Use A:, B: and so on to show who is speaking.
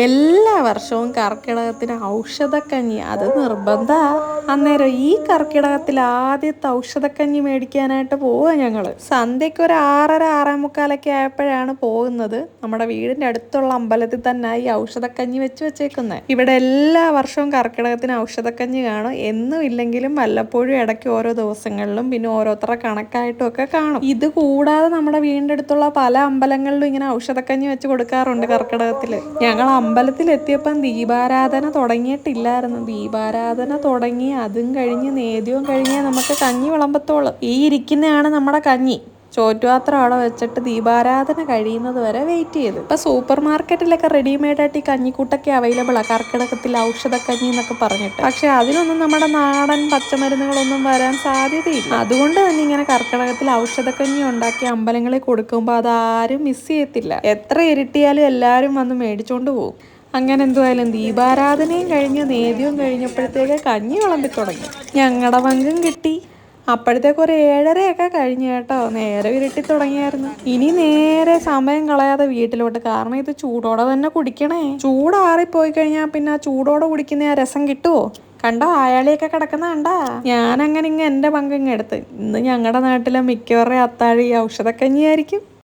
A: എല്ലാ വർഷവും കർക്കിടകത്തിന് ഔഷധക്കഞ്ഞി അത് നിർബന്ധ. അന്നേരം ഈ കർക്കിടകത്തിൽ ആദ്യത്തെ ഔഷധക്കഞ്ഞി മേടിക്കാനായിട്ട് പോവുക ഞങ്ങള്. സന്ധ്യയ്ക്ക് ഒരു 6:30 6:45 ആയപ്പോഴാണ് പോകുന്നത്. നമ്മുടെ വീടിന്റെ അടുത്തുള്ള അമ്പലത്തിൽ തന്നെ ഈ ഔഷധക്കഞ്ഞി വെച്ചേക്കുന്നത്. ഇവിടെ എല്ലാ വർഷവും കർക്കിടകത്തിന് ഔഷധക്കഞ്ഞി കാണും. എന്നും ഇല്ലെങ്കിലും വല്ലപ്പോഴും ഇടയ്ക്ക് ഓരോ ദിവസങ്ങളിലും പിന്നെ ഓരോരുത്തരുടെ കണക്കായിട്ടും ഒക്കെ കാണും. ഇത് കൂടാതെ നമ്മുടെ വീടിന്റെ അടുത്തുള്ള പല അമ്പലങ്ങളിലും ഇങ്ങനെ ഔഷധക്കഞ്ഞി വെച്ച് കൊടുക്കാറുണ്ട് കർക്കിടകത്തില്. ഞങ്ങൾ അമ്പലത്തിലെത്തിയപ്പം ദീപാരാധന തുടങ്ങിയിട്ടില്ലായിരുന്നു. ദീപാരാധന തുടങ്ങി അതും കഴിഞ്ഞ് നേദ്യവും കഴിഞ്ഞേ നമുക്ക് കഞ്ഞി വിളമ്പത്തോളൂ. ഈ ഇരിക്കുന്നതാണ് നമ്മുടെ കഞ്ഞി. ചോറ്റുപാത്രം അവിടെ വെച്ചിട്ട് ദീപാരാധന കഴിയുന്നത് വരെ വെയിറ്റ് ചെയ്ത്. ഇപ്പൊ സൂപ്പർ മാർക്കറ്റിലൊക്കെ റെഡിമെയ്ഡായിട്ട് ഈ കഞ്ഞിക്കൂട്ടൊക്കെ അവൈലബിളാണ്, കർക്കിടകത്തിൽ ഔഷധക്കഞ്ഞി എന്നൊക്കെ പറഞ്ഞിട്ട്. പക്ഷെ അതിനൊന്നും നമ്മുടെ നാടൻ പച്ചമരുന്നുകളൊന്നും വരാൻ സാധ്യതയില്ല. അതുകൊണ്ട് തന്നെ ഇങ്ങനെ കർക്കിടകത്തിൽ ഔഷധക്കഞ്ഞി ഉണ്ടാക്കി അമ്പലങ്ങളിൽ കൊടുക്കുമ്പോൾ അതാരും മിസ് ചെയ്യത്തില്ല. എത്ര ഇരുട്ടിയാലും എല്ലാവരും വന്ന് മേടിച്ചോണ്ട് പോകും. അങ്ങനെ എന്തുവായാലും ദീപാരാധനയും കഴിഞ്ഞ് നേദ്യവും കഴിഞ്ഞപ്പോഴത്തേക്ക് കഞ്ഞി വിളമ്പി തുടങ്ങി. ഞങ്ങളുടെ പങ്കും കിട്ടി. അപ്പോഴത്തേക്ക് ഒരു 7:30 കഴിഞ്ഞു കേട്ടോ. നേരെ ഇരുട്ടി തുടങ്ങിയായിരുന്നു. ഇനി നേരെ സമയം കളയാതെ വീട്ടിലോട്ട്. കാരണം ഇത് ചൂടോടെ തന്നെ കുടിക്കണേ. ചൂടാറിപ്പോയി കഴിഞ്ഞാൽ പിന്നെ ചൂടോടെ കുടിക്കുന്ന ആ രസം കിട്ടുമോ? കണ്ടോ അയാളിയൊക്കെ കിടക്കുന്ന കണ്ടാ. ഞാനങ്ങനെ എൻ്റെ പങ്കിങ്ങ് എടുത്ത്. ഇന്ന് ഞങ്ങളുടെ നാട്ടിലെ മിക്കവരുടെ അത്താഴം ഈ ഔഷധക്കഞ്ഞിയായിരിക്കും.